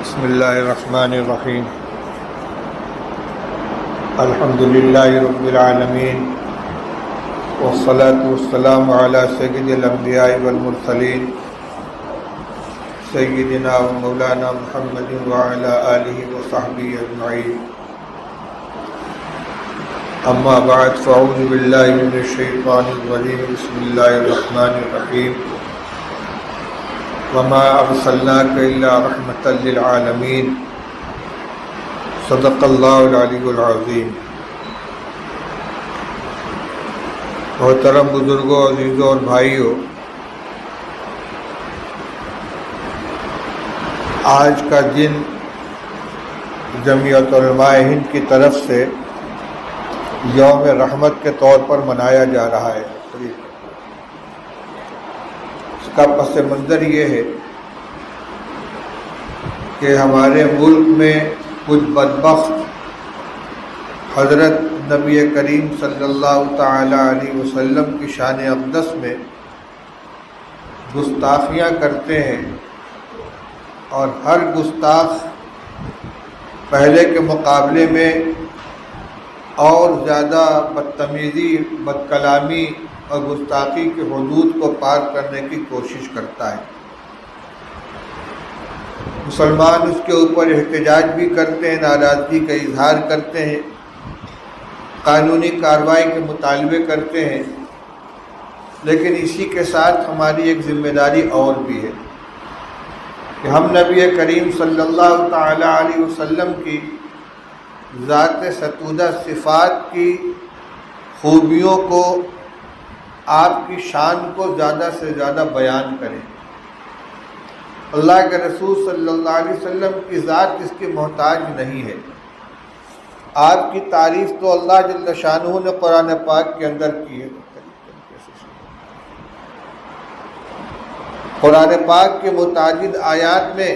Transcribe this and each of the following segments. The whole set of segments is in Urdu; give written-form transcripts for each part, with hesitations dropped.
بسم اللہ الرحمن الرحیم الحمد للہ رب العالمین والصلاة والسلام علی سید الانبیاء والمرسلین سیدنا و مولانا محمد وعلی آلہ وصحبہ اجمعین اما بعد فاعوذ باللہ من الشیطان الرجیم بسم اللہ الرحمن الرحیم وما ارسلناک الا رحمتا للعالمین صدق اللہ العلی العظیم۔ محترم بزرگوں، عزیزوں اور بھائیوں، آج کا دن جمعیت علماء ہند کی طرف سے یوم رحمت کے طور پر منایا جا رہا ہے۔ اس کا پس منظر یہ ہے کہ ہمارے ملک میں کچھ بدبخت حضرت نبی کریم صلی اللہ تعالی علیہ وسلم کی شان اقدس میں گستاخیاں کرتے ہیں، اور ہر گستاخ پہلے کے مقابلے میں اور زیادہ بدتمیزی، بدکلامی اور گستاخی کے حدود کو پار کرنے کی کوشش کرتا ہے۔ مسلمان اس کے اوپر احتجاج بھی کرتے ہیں، ناراضگی کا اظہار کرتے ہیں، قانونی کارروائی کے مطالبے کرتے ہیں، لیکن اسی کے ساتھ ہماری ایک ذمہ داری اور بھی ہے کہ ہم نبی کریم صلی اللہ تعالی علیہ وسلم کی ذات ستودہ صفات کی خوبیوں کو، آپ کی شان کو زیادہ سے زیادہ بیان کریں۔ اللہ کے رسول صلی اللہ علیہ وسلم کی ذات اس کی محتاج نہیں ہے۔ آپ کی تعریف تو اللہ جل شانہ نے قرآن پاک کے اندر کی ہے۔ قرآن پاک کے متعدد آیات میں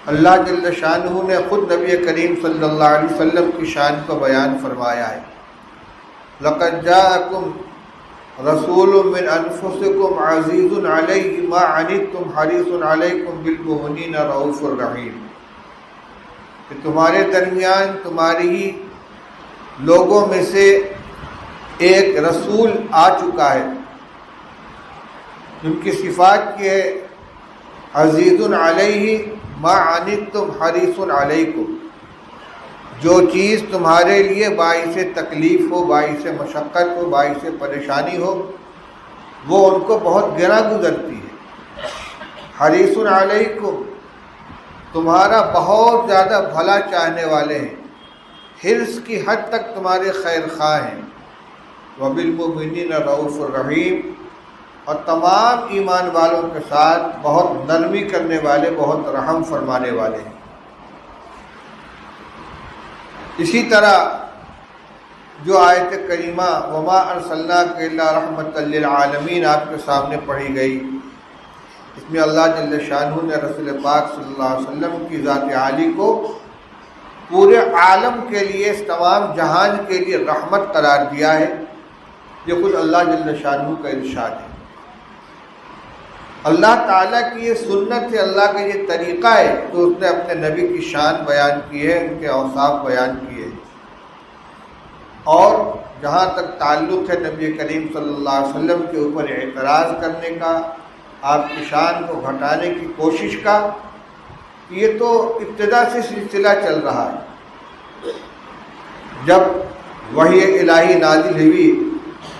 اللہ جل شانہ نے خود نبی کریم صلی اللہ علیہ وسلم کی شان کو بیان فرمایا ہے۔ لَقَدْ جَاءَكُمْ رسول من انفسکم عزیز علیہ ما عنتم حریص علیکم بالمؤمنین رؤوف الرحیم، کہ تمہارے درمیان تمہاری ہی لوگوں میں سے ایک رسول آ چکا ہے، جن کی صفات یہ ہے عزیز علیہ ما عنتم حریص علیکم، جو چیز تمہارے لیے باعث تکلیف ہو، باعث مشقت ہو، باعث پریشانی ہو، وہ ان کو بہت گراں گزرتی ہے۔ حریص علیکم، تمہارا بہت زیادہ بھلا چاہنے والے ہیں، حرص کی حد تک تمہارے خیر خواہ ہیں۔ وبالمؤمنین رؤوف الرحیم، اور تمام ایمان والوں کے ساتھ بہت نرمی کرنے والے، بہت رحم فرمانے والے ہیں۔ اسی طرح جو آیت کریمہ وما ارسلناک الا رحمتا للعالمین آپ کے سامنے پڑھی گئی، اس میں اللہ جل شانہ نے رسول پاک صلی اللہ علیہ وسلم کی ذات عالی کو پورے عالم کے لیے، اس تمام جہان کے لیے رحمت قرار دیا ہے۔ یہ خود اللہ جل شانہ کا ارشاد ہے۔ اللہ تعالیٰ کی یہ سنت ہے، اللہ کا یہ طریقہ ہے، تو اس نے اپنے نبی کی شان بیان کی ہے، ان کے اوصاف بیان کیے ہیں۔ اور جہاں تک تعلق ہے نبی کریم صلی اللہ علیہ وسلم کے اوپر اعتراض کرنے کا، آپ کی شان کو گھٹانے کی کوشش کا، یہ تو ابتدا سے سلسلہ چل رہا ہے۔ جب وحی الہی نازل ہوئی،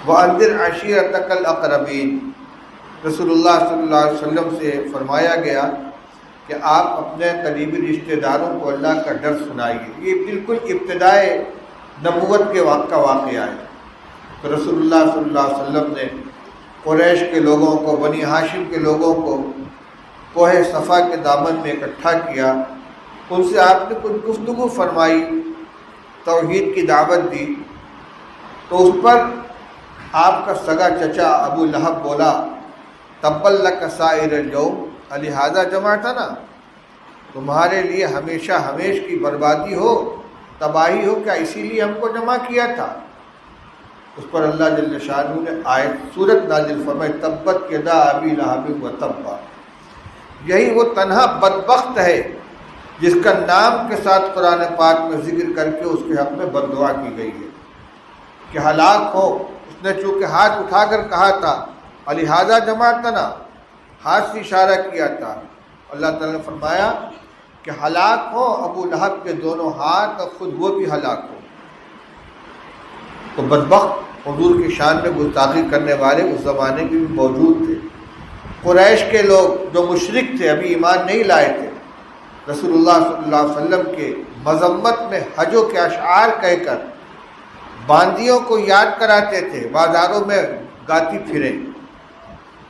وَأَنذِرْ عَشِيرَتَكَ الْأَقْرَبِينَ، رسول اللہ صلی اللہ علیہ وسلم سے فرمایا گیا کہ آپ اپنے قریبی رشتہ داروں کو اللہ کا ڈر سنائیے۔ یہ بالکل ابتدائے نبوت کے وقت کا واقعہ ہے۔ تو رسول اللہ صلی اللہ علیہ وسلم نے قریش کے لوگوں کو، بنی ہاشم کے لوگوں کو کوہ صفا کے دامن میں اکٹھا کیا، ان سے آپ نے کچھ گفتگو فرمائی، توحید کی دعوت دی۔ تو اس پر آپ کا سگا چچا ابو لہب بولا تبا لک سائر اليوم، لہذا جمع تھا نا، تمہارے لیے ہمیشہ ہمیش کی بربادی ہو، تباہی ہو، کیا اسی لیے ہم کو جمع کیا تھا؟ اس پر اللہ جل شانہ نے آیت سورت نازل فرمائی تبت یدا ابی لہب و تب، یہی وہ تنہا بدبخت ہے جس کا نام کے ساتھ قرآن پاک میں ذکر کر کے اس کے حق میں بد دعا کی گئی ہے کہ ہلاک ہو۔ اس نے چونکہ ہاتھ اٹھا کر کہا تھا لہٰذا جماعتنا، ہاتھ سے اشارہ کیا تھا، اللہ تعالیٰ نے فرمایا کہ ہلاک ہو ابو لہب کے دونوں ہاتھ اور خود وہ بھی ہلاک ہو۔ تو بدبخت حضور کی شان میں گستاخی کرنے والے اس زمانے میں بھی موجود تھے۔ قریش کے لوگ جو مشرک تھے، ابھی ایمان نہیں لائے تھے، رسول اللہ صلی اللہ علیہ وسلم کے مذمت میں حجوں کے اشعار کہہ کر باندیوں کو یاد کراتے تھے، بازاروں میں گاتی پھرے۔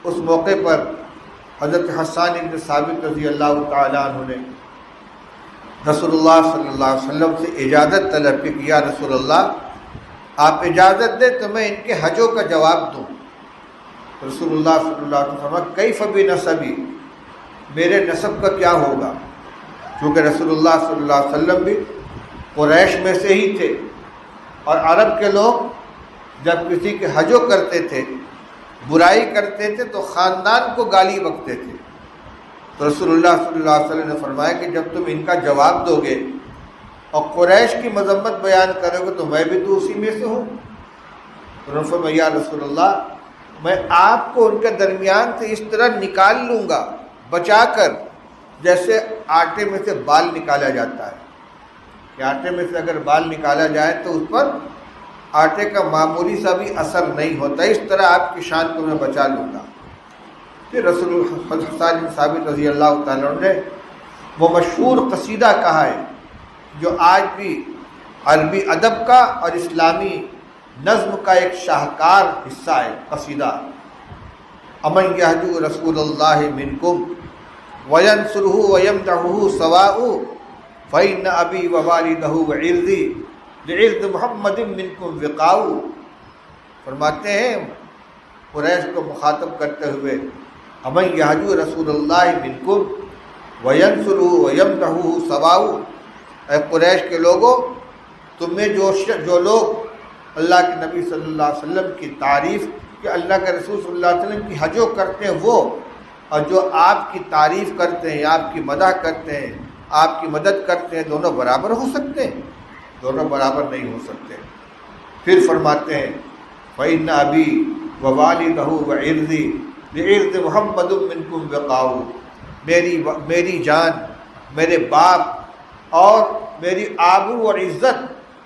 اس موقع پر حضرت حسان بن ثابت رضی اللہ تعالیٰ عنہ نے رسول اللہ صلی اللہ علیہ وسلم سے اجازت طلب کی کہ یا رسول اللہ آپ اجازت دیں تو میں ان کے حجوں کا جواب دوں۔ رسول اللہ صلی اللہ علیہ وسلم کیف بنسبی، میرے نسب کا کیا ہوگا، کیونکہ رسول اللہ صلی اللہ علیہ وسلم بھی قریش میں سے ہی تھے، اور عرب کے لوگ جب کسی کے حجوں کرتے تھے، برائی کرتے تھے تو خاندان کو گالی بکتے تھے۔ تو رسول اللہ صلی اللہ علیہ وسلم نے فرمایا کہ جب تم ان کا جواب دو گے اور قریش کی مذمت بیان کرو گے تو میں بھی تو اسی میں سے ہوں۔ انہوں نے فرمایا یا رسول اللہ میں آپ کو ان کے درمیان سے اس طرح نکال لوں گا بچا کر جیسے آٹے میں سے بال نکالا جاتا ہے، کہ آٹے میں سے اگر بال نکالا جائے تو اس پر آٹے کا معمولی سا بھی اثر نہیں ہوتا، اس طرح آپ کی شان کو میں بچا لوں گا۔ پھر رسول حسان بن ثابت رضی اللہ تعالیٰ عنہ نے وہ مشہور قصیدہ کہا ہے جو آج بھی عربی ادب کا اور اسلامی نظم کا ایک شاہکار حصہ ہے۔ قصیدہ امن یہجو رسول اللہ منکم وینصرہ ویمدحہ سواء فإن ابی ووالدہ وعرضی لعرض محمد منکم وقاء۔ فرماتے ہیں قریش کو مخاطب کرتے ہوئے امن یہجو رسول اللہ منکم وینصرہ ویمدحہ سواء، اے قریش کے لوگوں تم میں جو لوگ اللہ کے نبی صلی اللہ علیہ وسلم کی تعریف کہ اللہ کے رسول صلی اللہ علیہ وسلم کی حجو کرتے ہیں وہ، اور جو آپ کی تعریف کرتے ہیں، آپ کی مدح کرتے ہیں، آپ کی مدد کرتے ہیں، دونوں برابر ہو سکتے ہیں؟ دونوں برابر نہیں ہو سکتے۔ پھر فرماتے ہیں فَإِنَّ أَبِي وَوَالِدَهُ وَعِرْضِي لِعِرْضِ مُحَمَّدٍ مِّنْكُمْ وِقَاءُ، میری جان، میرے باپ اور میری آبرو اور عزت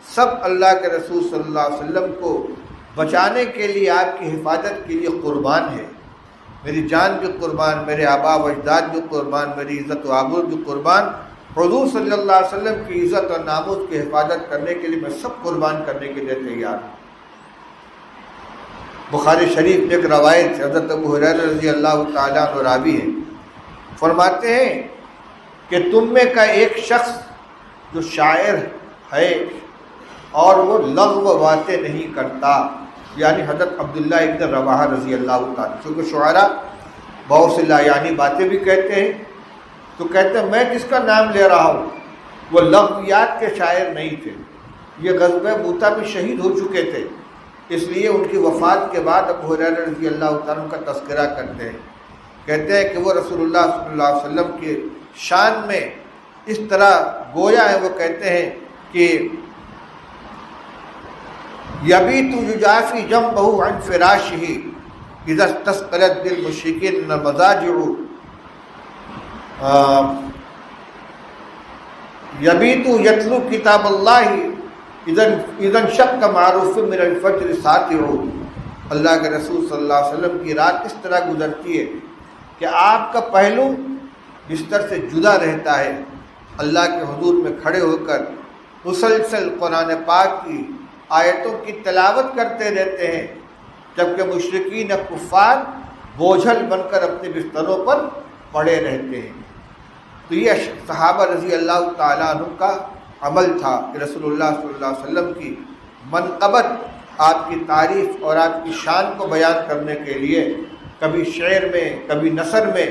سب اللہ کے رسول صلی اللہ علیہ وسلم کو بچانے کے لیے، آپ کی حفاظت کے لیے قربان ہے۔ میری جان بھی قربان، میرے آبا و اجداد بھی قربان، میری عزت و آبرو بھی قربان، حضور صلی اللہ علیہ وسلم کی عزت اور ناموس کی حفاظت کرنے کے لیے میں سب قربان کرنے کے لیے تیار ہوں۔ بخاری شریف میں ایک روایت سے حضرت ابو ہریرہ رضی اللہ تعالیٰ عنہ راوی ہے، فرماتے ہیں کہ تم میں کا ایک شخص جو شاعر ہے اور وہ لغو باتیں نہیں کرتا، یعنی حضرت عبداللہ ابن رواحہ رضی اللہ تعالیٰ، کیونکہ شعراء بہت سے لا یعنی باتیں بھی کہتے ہیں، تو کہتے ہیں میں جس کا نام لے رہا ہوں وہ لغویات کے شاعر نہیں تھے، یہ غزوہ موتا میں شہید ہو چکے تھے، اس لیے ان کی وفات کے بعد ابو ہریرہ رضی اللہ تعالیٰ کا تذکرہ کرتے ہیں، کہتے ہیں کہ وہ رسول اللہ صلی اللہ علیہ وسلم کے شان میں اس طرح گویا ہے، وہ کہتے ہیں کہ یبیت یجافی جنبہ عن فراشہ اذا استثقلت بالمشرکین المضاجع، یبیت یتلو کتاب اللہ اذا انشق معروف من الفجر ساطع۔ اللہ کے رسول صلی اللہ علیہ وسلم کی رات اس طرح گزرتی ہے کہ آپ کا پہلو بستر سے جدا رہتا ہے، اللہ کے حضور میں کھڑے ہو کر مسلسل قرآن پاک کی آیتوں کی تلاوت کرتے رہتے ہیں، جبکہ مشرکین کفار بوجھل بن کر اپنے بستروں پر پڑے رہتے ہیں۔ تو یہ صحابہ رضی اللہ تعالیٰ عنہ کا عمل تھا کہ رسول اللہ صلی اللہ علیہ وسلم کی منقبت، آپ کی تعریف اور آپ کی شان کو بیان کرنے کے لیے کبھی شعر میں کبھی نثر میں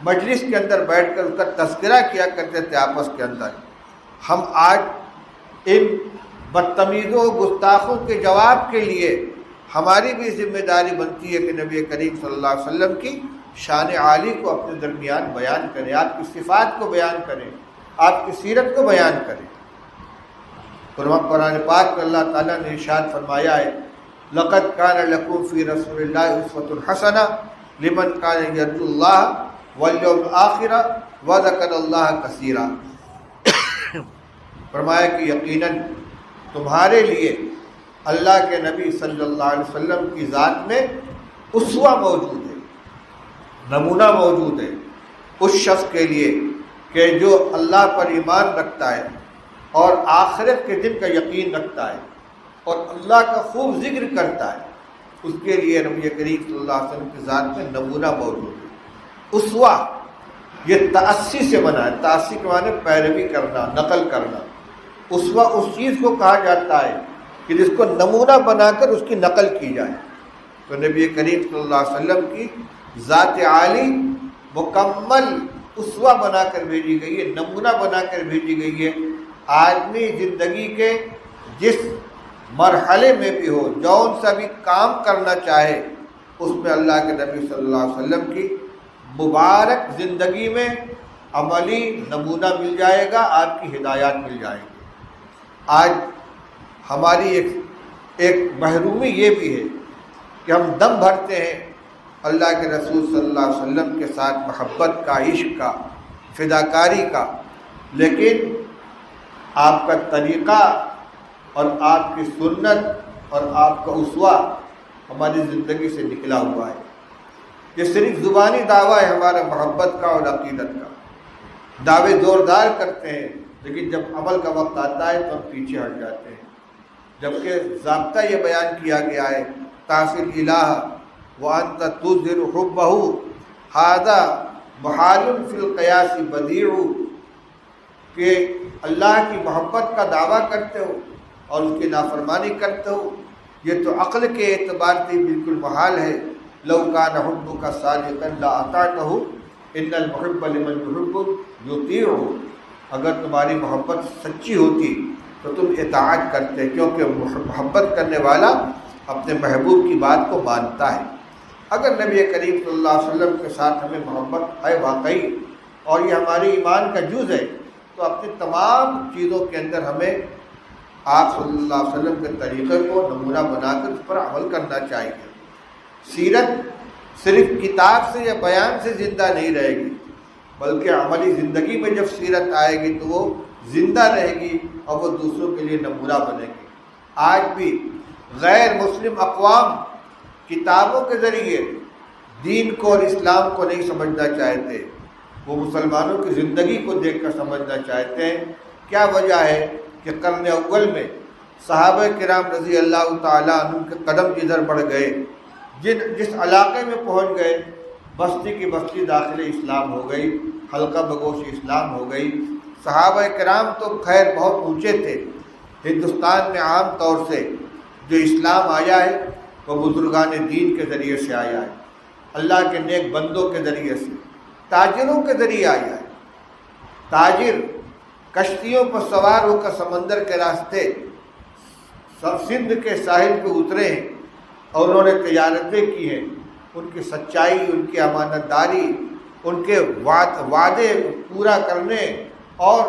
مجلس کے اندر بیٹھ کر اس کا تذکرہ کیا کرتے تھے آپس کے اندر۔ ہم آج ان بدتمیزوں گستاخوں کے جواب کے لیے ہماری بھی ذمہ داری بنتی ہے کہ نبی کریم صلی اللہ علیہ وسلم کی شان عالی کو اپنے درمیان بیان کریں، آپ کی صفات کو بیان کریں، آپ کی سیرت کو بیان کریں۔ قرآن پاک میں اللہ تعالیٰ نے ارشاد فرمایا ہے لقد کان لکم فی رسول اللہ اسوۃ حسنہ لمن کان یرجو اللہ والیوم الآخر وذکر اللہ کثیرا۔ فرمایا کہ یقیناً تمہارے لیے اللہ کے نبی صلی اللہ علیہ وسلم کی ذات میں اسوہ موجود ہے، نمونہ موجود ہے اس شخص کے لیے کہ جو اللہ پر ایمان رکھتا ہے اور آخرت کے دن کا یقین رکھتا ہے اور اللہ کا خوب ذکر کرتا ہے، اس کے لیے نبی کریم صلی اللہ علیہ وسلم کی ذات میں نمونہ موجود ہے۔ اسوہ یہ تأسی سے بنا ہے، تأسی کے معنی پیروی کرنا، نقل کرنا۔ اسوہ اس چیز کو کہا جاتا ہے کہ جس کو نمونہ بنا کر اس کی نقل کی جائے۔ تو نبی کریم صلی اللہ علیہ وسلم کی ذات عالی مکمل اسوہ بنا کر بھیجی گئی ہے، نمونہ بنا کر بھیجی گئی ہے۔ آدمی زندگی کے جس مرحلے میں بھی ہو، جون سا بھی کام کرنا چاہے، اس میں اللہ کے نبی صلی اللہ علیہ وسلم کی مبارک زندگی میں عملی نمونہ مل جائے گا، آپ کی ہدایات مل جائیں گی۔ آج ہماری ایک محرومی یہ بھی ہے کہ ہم دم بھرتے ہیں اللہ کے رسول صلی اللہ علیہ وسلم کے ساتھ محبت کا، عشق کا، فداکاری کا، لیکن آپ کا طریقہ اور آپ کی سنت اور آپ کا اسوہ ہماری زندگی سے نکلا ہوا ہے۔ یہ صرف زبانی دعویٰ ہے ہمارا محبت کا اور عقیدت کا، دعوے زوردار کرتے ہیں، لیکن جب عمل کا وقت آتا ہے تو ہم پیچھے ہٹ جاتے ہیں۔ جبکہ ضابطہ یہ بیان کیا گیا ہے تحصیل الہ وانت تظہر حبہ ھذا محال فی القیاس بدیع، کہ اللہ کی محبت کا دعویٰ کرتے ہو اور اس کی نافرمانی کرتے ہو، یہ تو عقل کے اعتبار سے بالکل محال ہے۔ لو کان حبک صادقا لاطعتہ ان المحب لمن یحب یطیع، اگر تمہاری محبت سچی ہوتی تو تم اطاعت کرتے، کیونکہ محبت کرنے والا اپنے محبوب کی بات کو مانتا ہے۔ اگر نبی کریم صلی اللہ علیہ وسلم کے ساتھ ہمیں محبت ہے واقعی اور یہ ہماری ایمان کا جز ہے، تو اپنی تمام چیزوں کے اندر ہمیں آپ صلی اللہ علیہ وسلم کے طریقے کو نمونہ بنا کر اس پر عمل کرنا چاہیے۔ سیرت صرف کتاب سے یا بیان سے زندہ نہیں رہے گی، بلکہ عملی زندگی میں جب سیرت آئے گی تو وہ زندہ رہے گی اور وہ دوسروں کے لیے نمونہ بنے گی۔ آج بھی غیر مسلم اقوام کتابوں کے ذریعے دین کو اور اسلام کو نہیں سمجھنا چاہتے، وہ مسلمانوں کی زندگی کو دیکھ کر سمجھنا چاہتے ہیں۔ کیا وجہ ہے کہ قرن اول میں صحابہ کرام رضی اللہ تعالیٰ عنہ کے قدم جدھر بڑھ گئے، جس علاقے میں پہنچ گئے، بستی کی بستی داخل اسلام ہو گئی، حلقہ بگوش اسلام ہو گئی۔ صحابہ کرام تو خیر بہت اونچے تھے، ہندوستان میں عام طور سے جو اسلام آیا ہے وہ بزرگان دین کے ذریعے سے آیا ہے، اللہ کے نیک بندوں کے ذریعے سے، تاجروں کے ذریعے آیا ہے۔ تاجر کشتیوں پر سوار ہو کر سمندر کے راستے سندھ کے ساحل پہ اترے ہیں اور انہوں نے تجارتیں کی ہیں۔ ان کی سچائی، ان کی امانت داری، ان کے وعدے پورا کرنے اور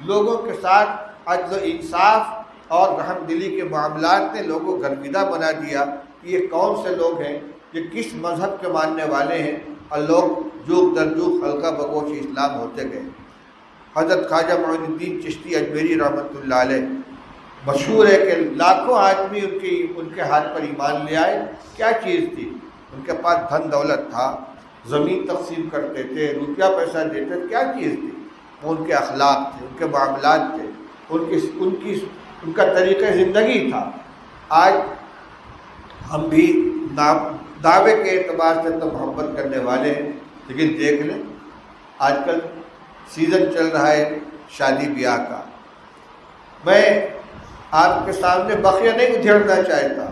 لوگوں کے ساتھ عدل و انصاف اور رحم دلی کے معاملات نے لوگوں کو گرویدہ بنا دیا کہ یہ کون سے لوگ ہیں، یہ کس مذہب کے ماننے والے ہیں، اور لوگ جوک در جوک حلقہ بگوش اسلام ہوتے گئے۔ حضرت خواجہ معین الدین چشتی اجمیری رحمۃ اللہ علیہ مشہور ہے کہ لاکھوں آدمی ان کے ہاتھ پر ایمان لے آئے۔ کیا چیز تھی؟ ان کے پاس دھن دولت تھا، زمین تقسیم کرتے تھے، روپیہ پیسہ دیتے تھے، کیا چیز تھی؟ وہ ان کے اخلاق تھے، ان کے معاملات تھے، ان کا طریقہ زندگی تھا۔ آج ہم بھی دعوے کے اعتبار سے تو محبت کرنے والے ہیں، لیکن دیکھ لیں آج کل سیزن چل رہا ہے شادی بیاہ کا۔ میں آپ کے سامنے بخیہ نہیں ادھیڑنا چاہتا،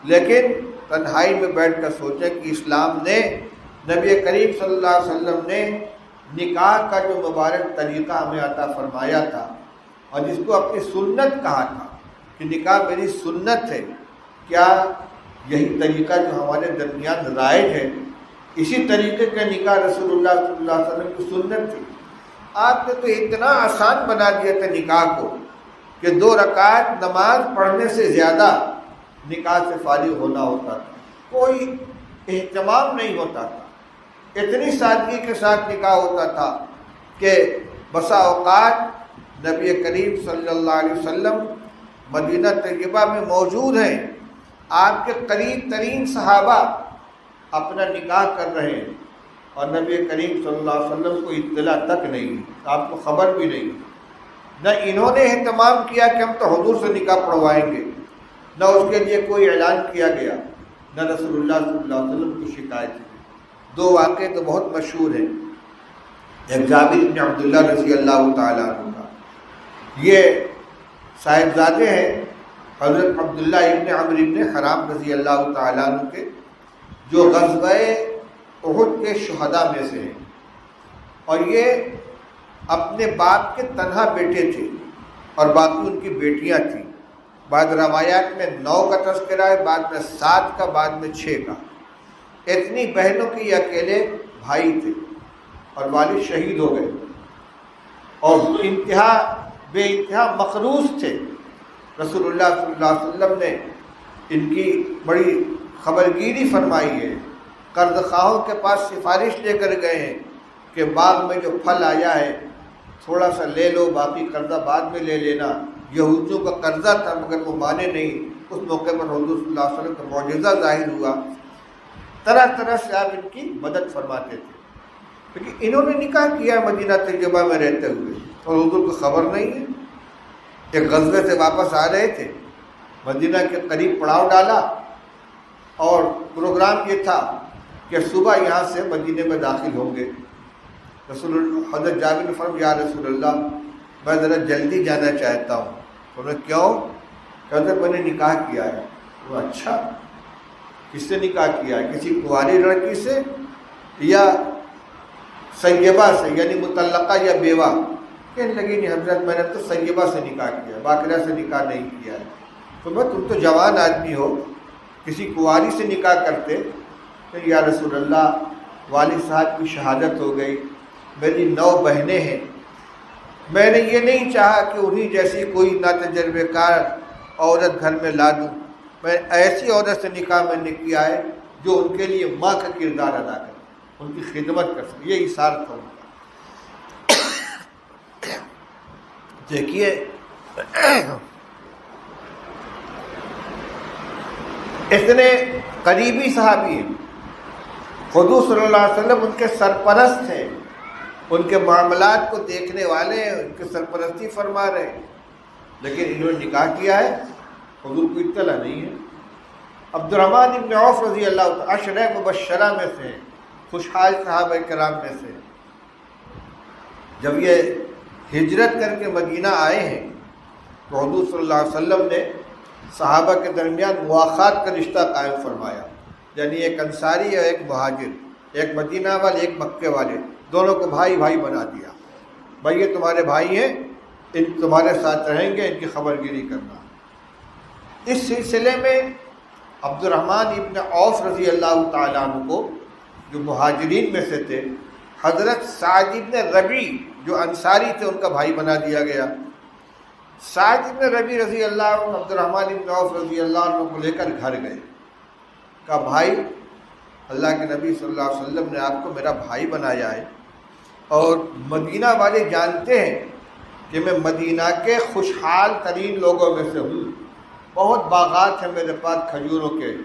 لیکن تنہائی میں بیٹھ کر سوچیں کہ اسلام نے، نبی کریم صلی اللہ علیہ وسلم نے نکاح کا جو مبارک طریقہ ہمیں عطا فرمایا تھا اور جس کو اپنی سنت کہا تھا کہ نکاح میری سنت ہے، کیا یہی طریقہ جو ہمارے درمیان رائج ہے، اسی طریقے کا نکاح رسول اللہ صلی اللہ علیہ وسلم کی سنت تھی؟ آپ نے تو اتنا آسان بنا دیا تھا نکاح کو کہ 2 رکعت نماز پڑھنے سے زیادہ نکاح سے فارغ ہونا ہوتا تھا، کوئی اہتمام نہیں ہوتا تھا، اتنی سادگی کے ساتھ نکاح ہوتا تھا کہ بسا اوقات نبی کریم صلی اللہ علیہ وسلم مدینہ طیبہ میں موجود ہیں، آپ کے قریب ترین صحابہ اپنا نکاح کر رہے ہیں اور نبی کریم صلی اللہ علیہ وسلم کو اطلاع تک نہیں، آپ کو خبر بھی نہیں، نہ انہوں نے اہتمام کیا کہ ہم تو حضور سے نکاح پڑھوائیں گے، نہ اس کے لیے کوئی اعلان کیا گیا، نہ رسول اللہ صلی اللہ علیہ وسلم کی شکایت ہوئی۔ 2 واقعے تو بہت مشہور ہیں، ایک جابر بن عبداللہ رضی اللہ تعالیٰ عنہ کا، یہ صاحبزادے ہیں حضرت عبداللہ ابن عمرو ابن حرام رضی اللہ تعالیٰ عنہ کے، جو غزوہ احد کے شہداء میں سے ہیں، اور یہ اپنے باپ کے تنہا بیٹے تھے اور باقی ان کی بیٹیاں تھیں۔ بعض روایات میں 9 کا تذکرہ ہے، بعد میں 7 کا، بعد میں 6 کا۔ اتنی بہنوں کے یہ اکیلے بھائی تھے اور والد شہید ہو گئے اور بے انتہا مقروض تھے۔ رسول اللہ صلی اللہ علیہ وسلم نے ان کی بڑی خبرگیری فرمائی ہے، قرض خواہوں کے پاس سفارش لے کر گئے ہیں کہ باغ میں جو پھل آیا ہے تھوڑا سا لے لو، باقی قرضہ بعد میں لے لینا۔ یہودیوں کا قرضہ تھا مگر وہ مانے نہیں۔ اس موقع پر حضور صلی اللہ علیہ وسلم کا معجزہ ظاہر ہوا، طرح طرح سے آپ ان کی مدد فرماتے تھے، کیونکہ انہوں نے نکاح کیا مدینہ طیبہ میں رہتے ہوئے اور حضور کو خبر نہیں ہے۔ ایک غزوے سے واپس آ رہے تھے، مدینہ کے قریب پڑاؤ ڈالا اور پروگرام یہ تھا کہ صبح یہاں سے مدینے میں داخل ہوں گے۔ حضرت جابر نے فرمایا یا رسول اللہ میں ذرا جلدی جانا چاہتا ہوں۔ انہوں نے کیوں؟ کہتے میں نے نکاح کیا ہے۔ وہ اچھا، کس سے نکاح کیا ہے؟ کسی کنواری لڑکی سے یا سیبہ سے، یعنی مطلقہ یا بیوہ؟ کہنے لگی نہیں حضرت میں نے تو سیبہ سے نکاح کیا، باقرہ سے نکاح نہیں کیا ہے۔ تو تم تو جوان آدمی ہو، کسی کنواری سے نکاح کرتے۔ کہ یا رسول اللہ والد صاحب کی شہادت ہو گئی، میری 9 بہنیں ہیں، میں نے یہ نہیں چاہا کہ انہی جیسی کوئی ناتجربہ کار عورت گھر میں لا دوں، میں ایسی عورت سے نکاح میں نے کیا ہے جو ان کے لیے ماں کا کردار ادا کرے، ان کی خدمت کر سکے۔ یہ اثار تھا ان کا۔ دیکھیے اتنے قریبی صحابی ہیں، حضور صلی اللہ علیہ وسلم ان کے سرپرست ہیں، ان کے معاملات کو دیکھنے والے ہیں، ان کی سرپرستی فرما رہے ہیں، لیکن انہوں نے نکاح کیا ہے، حضور کو اطلاع نہیں ہے۔ عبد الرحمن بن عوف رضی اللہ عنہ عشرہ مبشرہ میں سے، خوشحال صحابہ کرام میں سے، جب یہ ہجرت کر کے مدینہ آئے ہیں تو حضور صلی اللہ علیہ وسلم نے صحابہ کے درمیان مواخات کا رشتہ قائم فرمایا، یعنی ایک انصاری اور ایک مہاجر، ایک مدینہ والے ایک مکے والے، دونوں کو بھائی بھائی بنا دیا۔ بھائی یہ تمہارے بھائی ہیں، ان تمہارے ساتھ رہیں گے، ان کی خبر گیری کرنا۔ اس سلسلے میں عبد الرحمن ابن عوف رضی اللہ تعالیٰ عنہ کو، جو مہاجرین میں سے تھے، حضرت سعد ابن ربیع جو انصاری تھے ان کا بھائی بنا دیا گیا۔ سعد ابن ربیع رضی اللہ عنہ عبد الرحمن ابن عوف رضی اللہ عنہ کو لے کر گھر گئے، کہا بھائی اللہ کے نبی صلی اللہ علیہ وسلم نے آپ کو میرا بھائی بنایا ہے، اور مدینہ والے جانتے ہیں کہ میں مدینہ کے خوشحال ترین لوگوں میں سے ہوں، بہت باغات ہیں میرے پاس کھجوروں کے،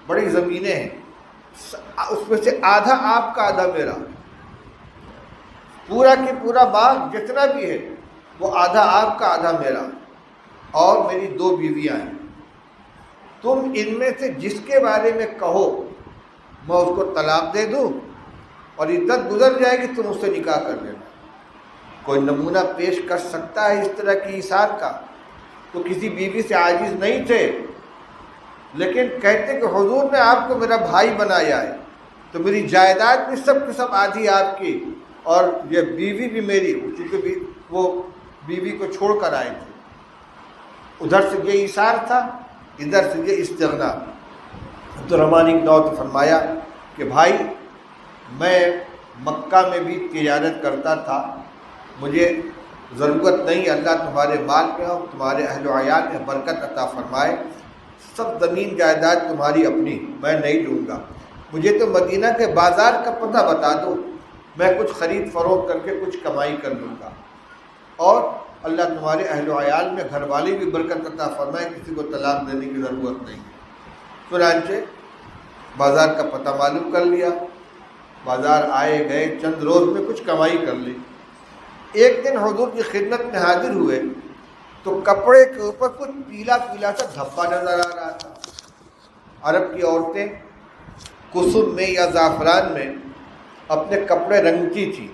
بڑی زمینیں ہیں، اس میں سے آدھا آپ کا آدھا میرا، پورا کی پورا باغ جتنا بھی ہے وہ آدھا آپ کا آدھا میرا، اور میری 2 بیویاں ہیں، تم ان میں سے جس کے بارے میں کہو میں اس کو طلاق دے دوں اور عدت گزر جائے گی تم اس سے نکاح کر لینا۔ کوئی نمونہ پیش کر سکتا ہے اس طرح کی ایثار کا؟ تو کسی بیوی سے عاجز نہیں تھے، لیکن کہتے کہ حضور نے آپ کو میرا بھائی بنایا ہے تو میری جائیداد بھی سب کے سب آدھی آپ کی، اور یہ بیوی بھی میری، چونکہ وہ بیوی کو چھوڑ کر آئے تھے۔ ادھر سے یہ ایثار تھا، ادھر سے یہ استغنا۔ عبد الرحمن ابن عوف نے فرمایا کہ بھائی میں مکہ میں بھی تجارت کرتا تھا مجھے ضرورت نہیں، اللہ تمہارے مال میں اور تمہارے اہل و عیال میں برکت عطا فرمائے، سب زمین جائیداد تمہاری اپنی، میں نہیں لوں گا، مجھے تو مدینہ کے بازار کا پتہ بتا دو، میں کچھ خرید فروخت کر کے کچھ کمائی کر لوں گا، اور اللہ تمہارے اہل و عیال میں گھر والی بھی برکت عطا فرمائے، کسی کو طلاق دینے کی ضرورت نہیں۔ چنانچہ بازار کا پتہ معلوم کر لیا، بازار آئے گئے، چند روز میں کچھ کمائی کر لی۔ ایک دن حضور کی خدمت میں حاضر ہوئے تو کپڑے کے اوپر کچھ پیلا پیلا سا دھبا نظر آ رہا تھا۔ عرب کی عورتیں کسم میں یا زعفران میں اپنے کپڑے رنگتی تھیں،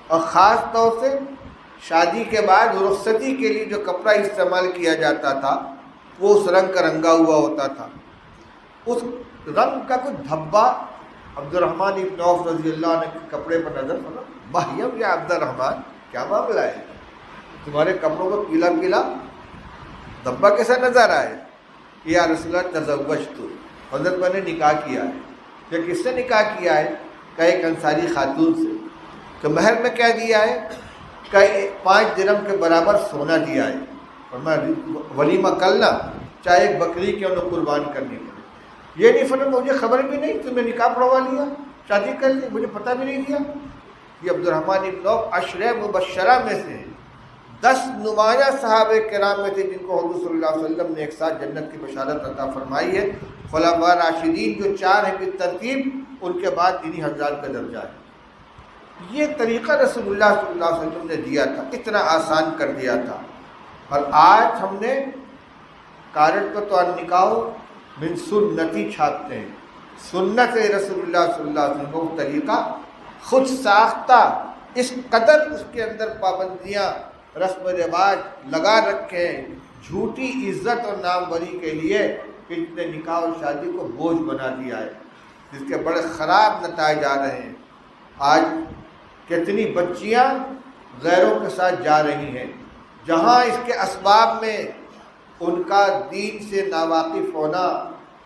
اور خاص طور سے شادی کے بعد رخصتی کے لیے جو کپڑا استعمال کیا جاتا تھا وہ اس رنگ کا رنگا ہوا ہوتا تھا۔ اس رنگ کا کچھ دھبا عبد الرحمن ابن عوف رضی اللہ عنہ کے کپڑے پر نظر پڑا۔ بھائیم یا عبد الرحمن، کیا معاملہ ہے؟ تمہارے کپڑوں کو پیلا پیلا دھبا کیسا نظر آئے؟ یا رسول اللہ تزوجت، حضرت میں نے نکاح کیا ہے۔ کہ کس سے نکاح کیا ہے؟ کہ ایک انصاری خاتون سے۔ کہ مہر میں کیا دیا ہے؟ کہ 5 درہم کے برابر سونا دیا ہے، فرمایا ولیمہ کرنا، چاہے ایک بکری کے انہیں قربان کرنی پڑے۔ یہ نہیں فرمایا مجھے خبر بھی نہیں، تمہیں نکاح پڑھوا لیا، شادی کر لی، مجھے پتہ بھی نہیں دیا۔ یہ عبد الرحمن ابن عوف عشرہ مبشرہ میں سے 10 نمایاں صحابہ کرام میں تھے جن کو حضور صلی اللہ علیہ وسلم نے ایک ساتھ جنت کی بشارت عطا فرمائی ہے۔ خلفاء راشدین جو 4 ہیں بالترتیب، ان کے بعد انہی حضرات کا درجہ ہے۔ یہ طریقہ رسول اللہ صلی اللہ علیہ وسلم نے دیا تھا، اتنا آسان کر دیا تھا۔ اور آج ہم نے کارڈ پر تو النکاح من سنتی چھاپتے ہیں، سنت رسول اللہ صلی اللہ علیہ وسلم وہ طریقہ خود ساختہ، اس قدر اس کے اندر پابندیاں رسم و رواج لگا رکھے ہیں جھوٹی عزت اور ناموری کے لیے، کہ اس نے نکاح اور شادی کو بوجھ بنا دیا ہے، جس کے بڑے خراب نتائج آ رہے ہیں۔ آج کتنی بچیاں غیروں کے ساتھ جا رہی ہیں، جہاں اس کے اسباب میں ان کا دین سے ناواقف ہونا،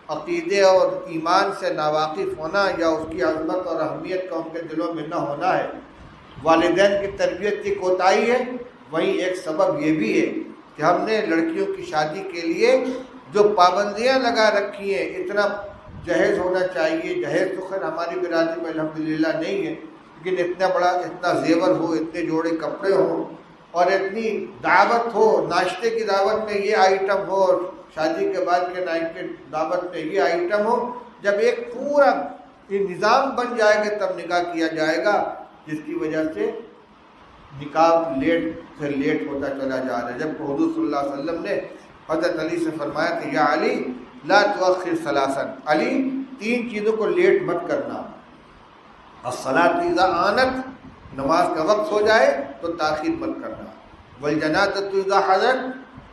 عقیدے اور ایمان سے ناواقف ہونا، یا اس کی عظمت اور اہمیت کا ان کے دلوں میں نہ ہونا ہے، والدین کی تربیت کی کوتاہی ہے۔ وہیں ایک سبب یہ بھی ہے کہ ہم نے لڑکیوں کی شادی کے لیے جو پابندیاں لگا رکھی ہیں، اتنا جہیز ہونا چاہیے، جہیز تو خیر ہماری برادری میں الحمدللہ نہیں ہے، لیکن اتنا زیور ہو، اتنے جوڑے کپڑے ہوں، اور اتنی دعوت ہو، ناشتے کی دعوت میں یہ آئٹم ہو، اور شادی کے بعد کے نائٹ کے دعوت میں یہ آئٹم ہو۔ جب ایک پورا یہ نظام بن جائے گا تب نکاح کیا جائے گا، جس کی وجہ سے نکاح لیٹ سے لیٹ ہوتا چلا جا رہا ہے۔ جب حضور صلی اللہ علیہ وسلم نے حضرت علی سے فرمایا کہ یا علی لا تؤخر ثلاثا، علی 3 چیزوں کو لیٹ مت کرنا، الصلاۃ اذا آنت، نماز کا وقت ہو جائے تو تاخیر مت کرنا، والجنازۃ اذا حضرت،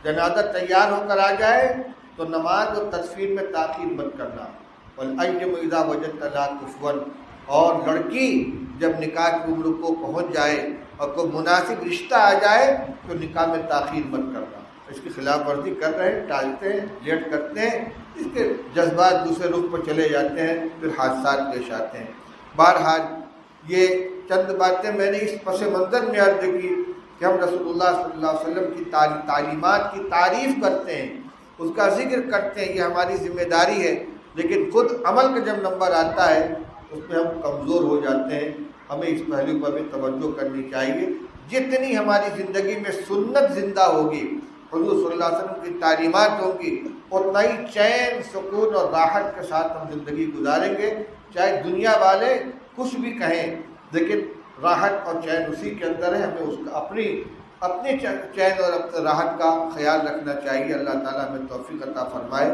جنازہ تیار ہو کر آ جائے تو نماز اور تدفین میں تاخیر مت کرنا، والایم اذا وجدت لا تفون، اور لڑکی جب نکاح کی عمر کو پہنچ جائے اور کوئی مناسب رشتہ آ جائے تو نکاح میں تاخیر مت کرنا۔ اس کی خلاف ورزی کر رہے ہیں، ٹالتے ہیں، لیٹ کرتے ہیں، اس کے جذبات دوسرے رخ پر چلے جاتے ہیں، پھر حادثات پیش آتے ہیں۔ بہرحال یہ چند باتیں میں نے اس پس منظر میں عرض کی کہ ہم رسول اللہ صلی اللہ علیہ وسلم کی تعلیمات کی تعریف کرتے ہیں، اس کا ذکر کرتے ہیں، یہ ہماری ذمہ داری ہے، لیکن خود عمل کا جب نمبر آتا ہے اس میں ہم کمزور ہو جاتے ہیں۔ ہمیں اس پہلو پر بھی توجہ کرنی چاہیے۔ جتنی ہماری زندگی میں سنت زندہ ہوگی، حضور صلی اللہ علیہ وسلم کی تعلیمات ہوں گی، اتنا ہی چین، سکون اور راحت کے ساتھ ہم زندگی گزاریں گے۔ چاہے دنیا والے کچھ بھی کہیں، لیکن راحت اور چین اسی کے اندر ہے۔ ہمیں اس کا اپنی چین اور اپنے راحت کا خیال رکھنا چاہیے۔ اللہ تعالیٰ ہمیں توفیق عطا فرمائے۔